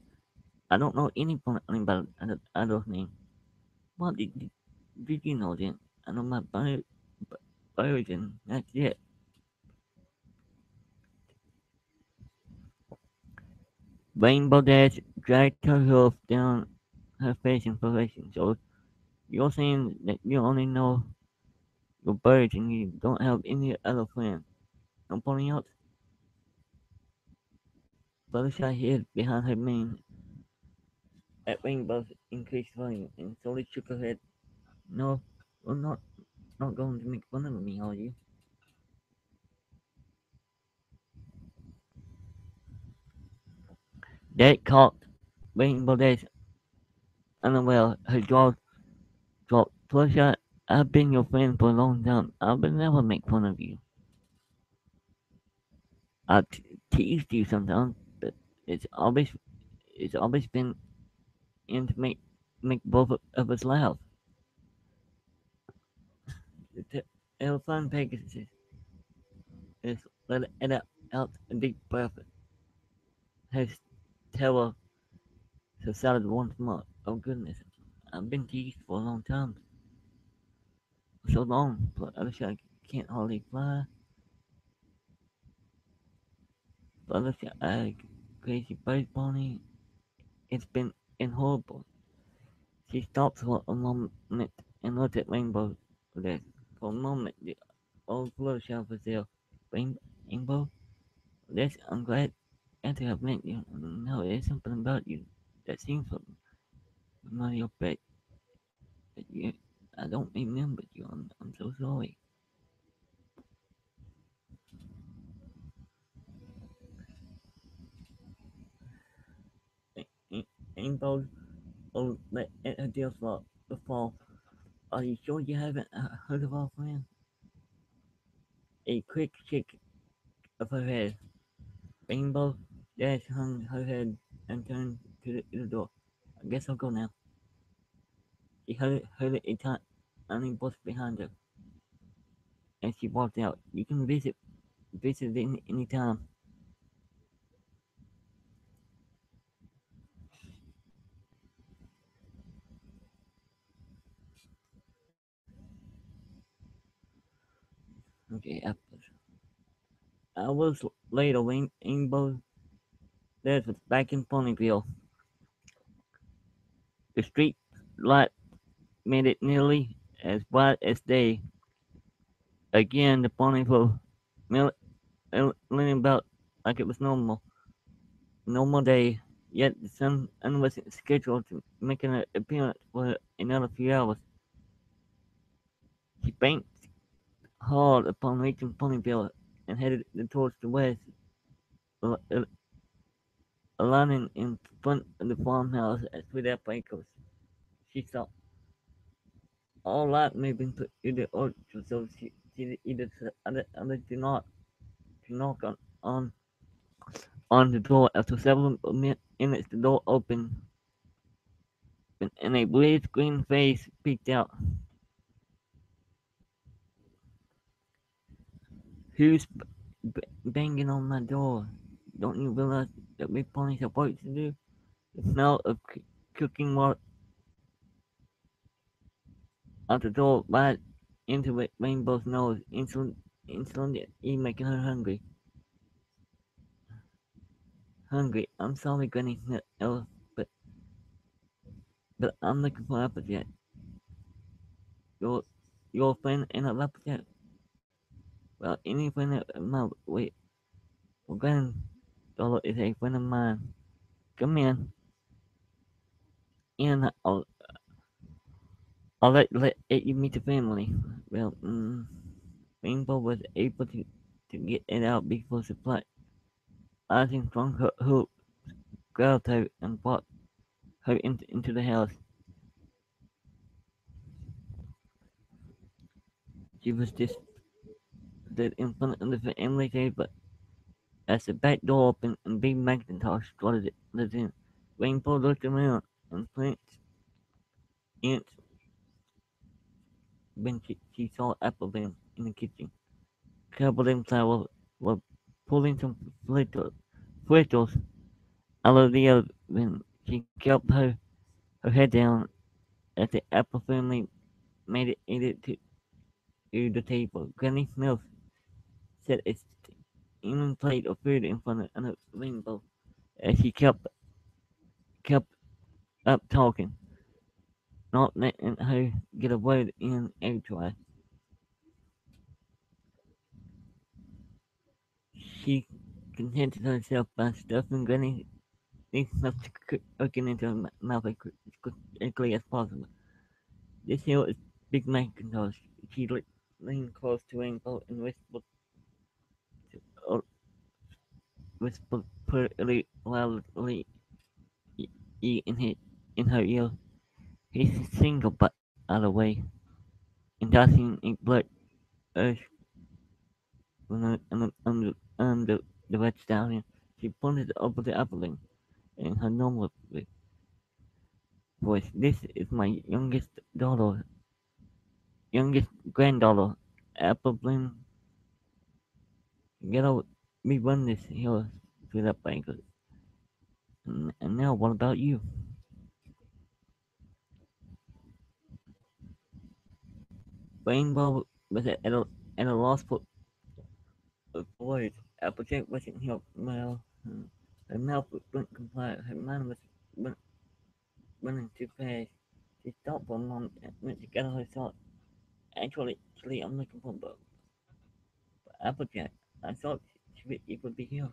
I don't know anything about adult name. What did you know then? I know my birds and that's it. Rainbow Dash dragged her hoof down her face information. So you're saying that you only know your birds and you don't have any other friends. I'm pointing out Fluttershy hid behind her mane at Rainbow's increased volume and slowly shook her head. No, you're not going to make fun of me, are you? That caught Rainbow Dash unaware. Her jaw dropped. Fluttershy, I've been your friend for a long time. I will never make fun of you. I teased you sometimes, but it's always it's always been in to make both of us laugh. The elephant Pegasus is let it out a deep breath. His terror subsided once more. Oh goodness, I've been teased for a long time. So long, but I can't hardly fly. But I crazy bird pony. It's been horrible. She stopped for a moment and looked at Rainbow. There. For a moment, the old Fluttershy was there. Rainbow? Yes, I'm glad to have met you. No, there's something about you that seems familiar, but you, I don't remember you. I'm so sorry. Rainbow, oh, let her deal fall. Are you sure you haven't heard of our friend? A quick shake of her head. Rainbow Dash hung her head and turned to the door. I guess I'll go now. She heard a tiny voice behind her as she walked out. You can visit any time. Okay, hours later, Rainbow Dash was back in Ponyville. The street light made it nearly as bright as day. Again, the Ponyville mill leaning about like it was normal day. Yet the sun was scheduled to make an appearance for another few hours. She banked hard upon reaching Ponyville and headed towards the west, aligning in front of the farmhouse at Sweet Acres. She saw all light moving to the orchard, so she either decided to knock on the door. After several minutes, the door opened and a blazed green face peeked out. Who's banging on my door? Don't you realize that we ponies have work to do? The smell of cooking water out the door right into Rainbow's nose, instantly making her hungry. I'm sorry, Granny Elf, but but I'm looking for Applejack. Your your friend and a Applejack. Well, any friend of mine. Wait, well, granddaughter is a friend of mine. Come in. I'll let you meet the family. Well, Rainbow was able to get it out before supply. Icing from her hook grabbed her and brought her into the house. She was just stood in front of the family table as the back door opened and Big Macintosh strutted in. Rainbow looked around and flinched inch when she saw Applebeam in the kitchen. Covered in flour were pulling some fritters out of the oven. She kept her head down as the Apple family made it to the table. Granny Smith set a steaming plate of food in front of Rainbow as she kept up talking. not letting her get a word in edgewise. She contented herself by stuffing Granny's stuff cooking into her mouth as quickly as possible. This hill is Big Macintosh. She leaned close to Rainbow and uh, whispered pretty loudly in her ear. He's a single but out of the way, and tossing a blood earth the red stallion. She pointed over the upperling in her normal voice. This is my youngest granddaughter, Apple Bloom. Get out, we run this hill through that banquet. And now, what about you? Rainbow was at a loss for words. Applejack wasn't help well. Her mouth wouldn't comply. Her mind was run, running too fast. She stopped for a moment and went to gather her thoughts. Actually, I'm looking for Applejack. I thought it would be here.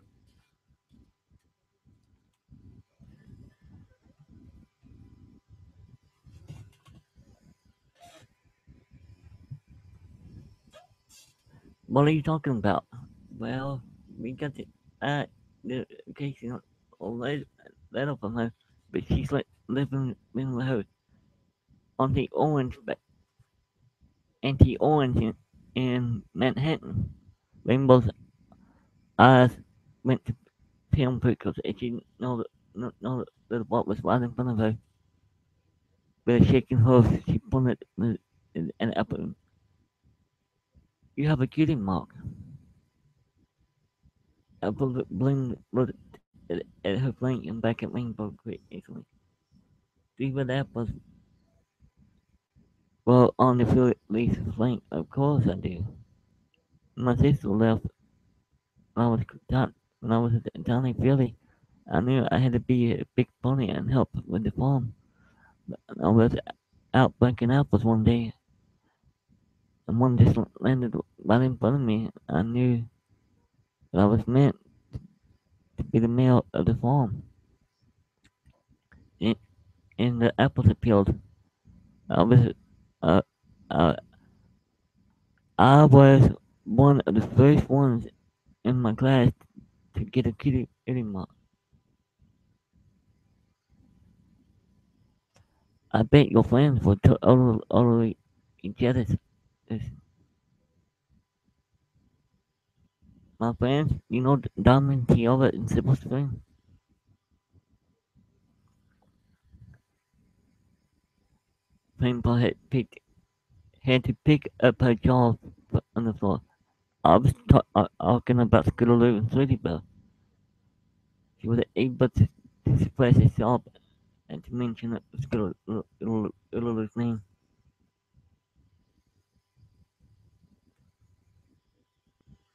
What are you talking about? Well, we got the occasional letter from her, but she's like living with her Auntie Orange, Auntie Orange in Manhattan. Rainbow's eyes went to film because she didn't know that what was right in front of her. With a shaking hoof, she pointed an apple. You have a cutie mark. Apple looked at her flank and back at Rainbow quickly. See what apples? Well, on the least flank, of course I do. My sister left when I was when I was a tiny filly. I knew I had to be a big pony and help with the farm. I was out breaking apples one day, and one just landed right in front of me. I knew that I was meant to be the male of the farm, and, and the apples appealed. I was, uh, uh, I was one of the first ones in my class to get a kitty mark. I bet your friends were totally jealous. This- My friends, you know Diamond, Tiara, and Sybil's friend. Painful had to pick up her jaws on the floor. I was talking about Scootaloo and Sweetie Belle. She was able to suppress a sob and to mention Scootaloo's name.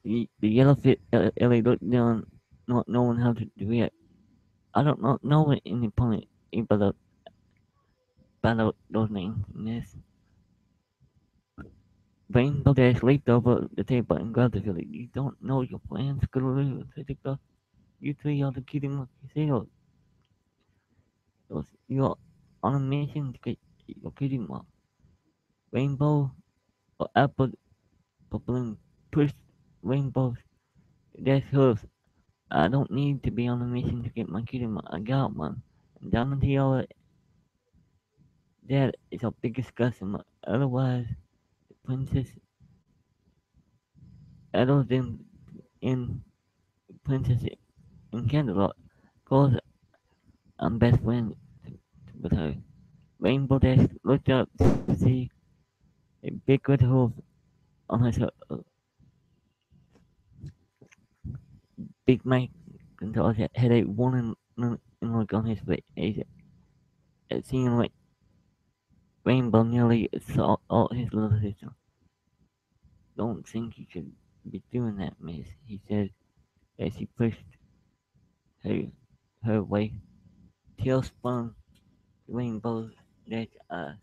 The yellow fit Ellie looked down, not knowing how to react. I don't know any point about those names. Yes. Rainbow Dash leaped over the table and grabbed the filly. You don't know your plans, Scootaloo, Sweetie Belle. You three are the kitty monkey sailors. You're on a mission to get your kitty mom. Rainbow or apple balloon pushed rainbows. That's hers. I don't need to be on a mission to get my kitty mom. I got one. And Diamond Tiara, that is our biggest customer. Otherwise, the princess Adol's in Princess in Candlelight. Cause I'm best friends with her. Rainbow Dash looked up to see a big red hoof on her Big Mike Gonzalez had a warning look on his face. It seemed like Rainbow nearly saw all his little sister. Don't think you should be doing that, miss, he said as he pushed her her way. Tears spun Rainbow's red eyes.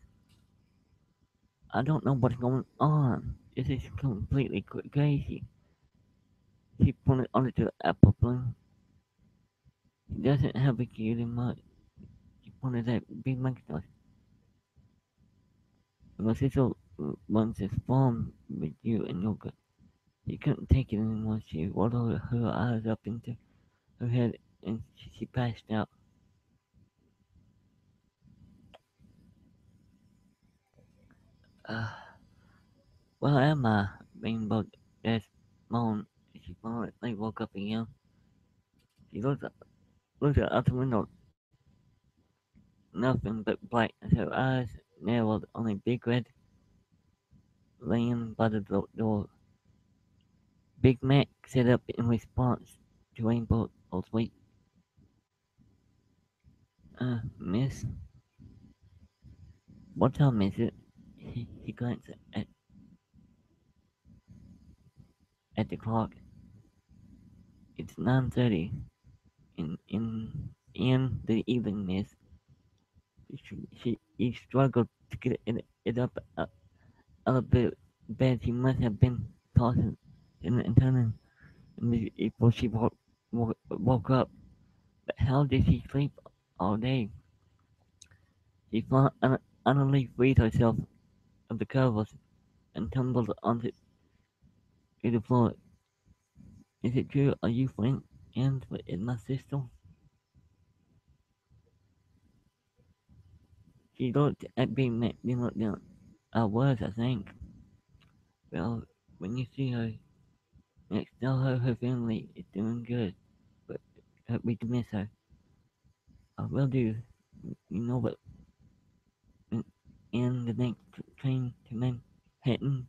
I don't know what's going on. This is completely crazy. She pointed onto the apple bloom. He doesn't have a cutie much. She pointed at big McDonald's. It was his old once his farm with you and yogurt. She couldn't take it anymore. She rolled her eyes up into her head and she passed out. Uh, where am I? Rainbow Dash moaned. She finally woke up again. She looked out the window. Nothing but black as her eyes narrowed on a big red laying by the door. Big Mac set up in response to Rainbow's wait. Miss, what time is it? He glanced at the clock. It's 9:30 in the evening, miss. He struggled to get it up out of the bed. He must have been tossing and turning before she woke up. But how did she sleep all day? She finally freed herself of the covers and tumbled onto the floor. Is it true? Are you friends with my sister? She looked at being met, then looked down. I was, I think. Well, when you see her next, tell her family is doing good, but we can miss her. I will do. You know what? In, in the next train to Manhattan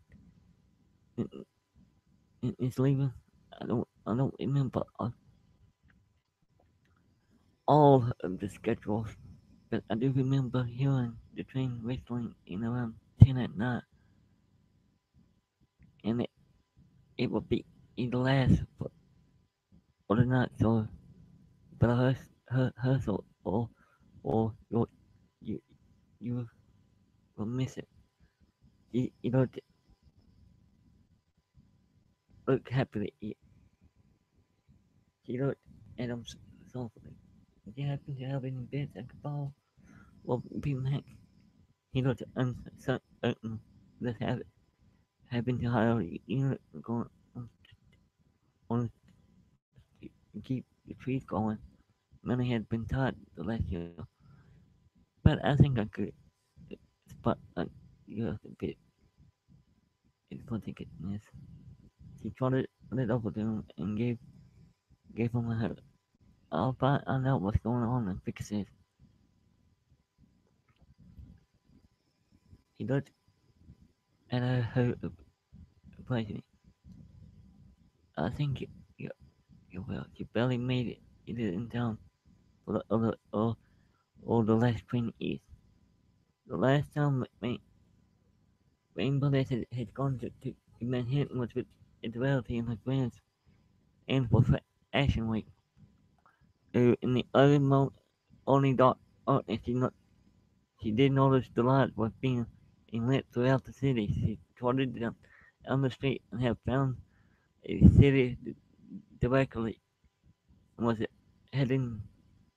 is leaving. I don't remember all of the schedules, but I do remember hearing the train whistling in around 10 at night, and it would be either last for the night, so but her or you you will miss it. You know, look happily. She looked at him softly. Did you happen to have any bits I could borrow? Well, be Mac. He looked uncertain. This habit happened to hire you going on to keep the trees going. Many had been tied the last year, but I think I could spot you a bit. It's particularness. She trotted it over to him and gave him a hug. I'll find out what's going on and fix it. He looked at her pleasantly. I think you will. You barely made it in town for the other or the last train east. The last time Rainbow had gone to Manhattan was with its relative and her friends and for Fashion Week. In the early only darkness, she did notice the lights was being lit throughout the city. She trotted down the street and had found a city directly and was heading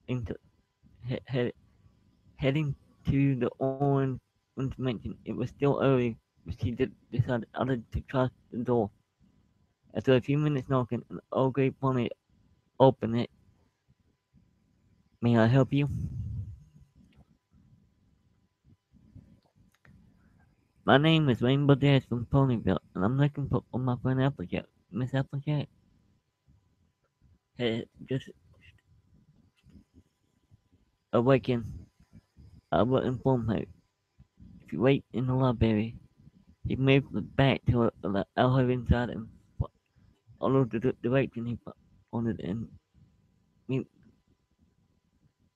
into he, heading to the orange mansion. It was still early, but she decided to try the door. After a few minutes knocking, an old gray pony opened it. May I help you? My name is Rainbow Dash from Ponyville, and I'm looking for my friend Applejack. Miss Applejack had just awakened. I will inform her. If you wait in the library, he moved back to her inside and followed the direction he wanted and we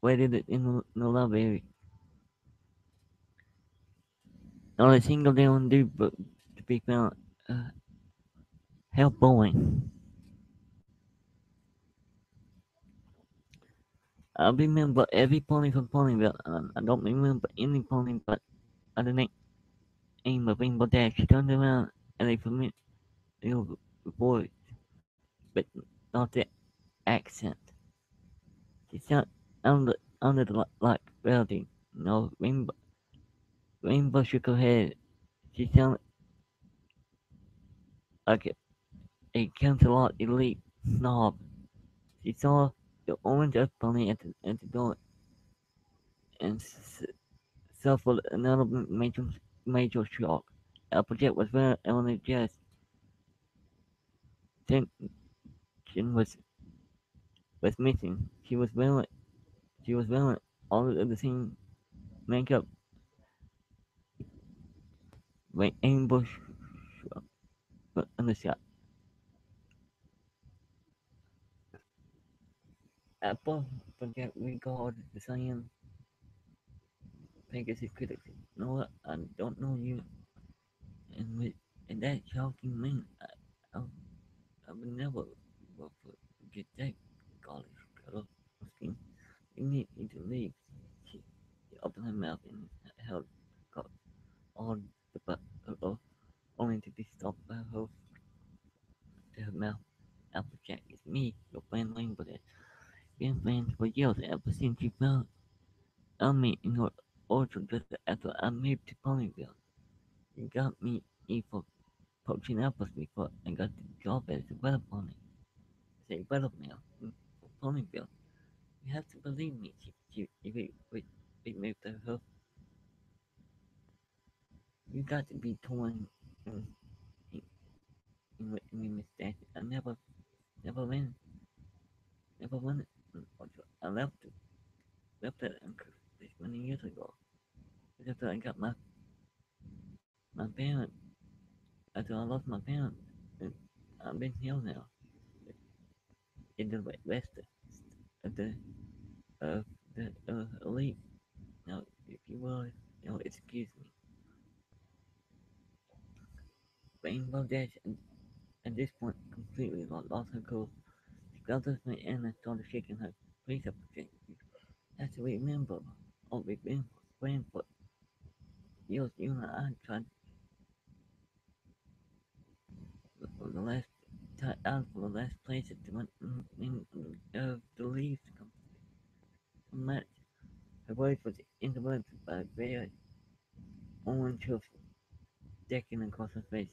waited in the library. Not a single damn dude book to be found. Uh, how boring. I remember every pony from Ponyville. I don't remember any pony but other name aim of Rainbow Dash. She turned around and a familiar voice, but not the accent. She sounded like Geraldine. No, Rainbow shook her head. She sounded like a Cancelot elite snob. She saw the orange earth bunny at the door and suffered another major shock. Applejack was wearing Eleanor's dress. Tension was missing. She was wearing all of the same makeup, ambush on the shot. Apple forget regarded the science Pegasus critics. No, I don't know you, and and that shocking man, I, I would never forget that college girl scheme. You need me to leave. She opened her mouth and held got all the but only to be stopped by her mouth. Applejack, it's me, your friend Lane, but been friends for years ever since you found me in your orchard just after I moved to Ponyville. You got me for poaching apples before I got the job as a weather pony. Say weather mail for Ponyville. You have to believe me. We moved her. You got to be torn in, in, in mustache. I never win, never won it. I left it this many years ago. Just after I got my parents, after I lost my parents, and I've been here now in the west of of the elite. Now, if you will, excuse me. Rainbow Dash at this point completely lost her cool. She grabbed her my hand and started shaking her face up again. As to remember, oh, we've been friends for years. You and I tried for the last out for the last place at the leaves to come match. Her voice was interrupted by a very orange hoof decking across her face.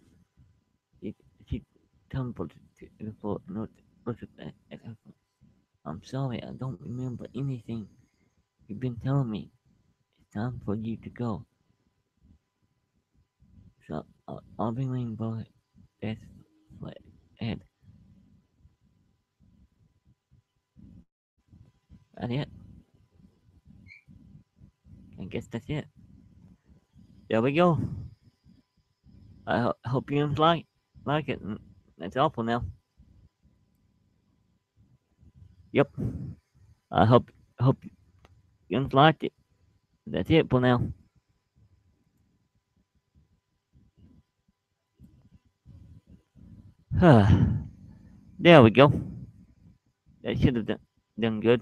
She, she tumbled to the floor and looked at her phone. I'm sorry, I don't remember anything you've been telling me. It's time for you to go. So I'll be laying by that's flat head. That's it. I guess that's it. There we go. Hope you guys like it. That's all for now. Yep. I hope you guys liked it. That's it for now. There we go. That should have done good.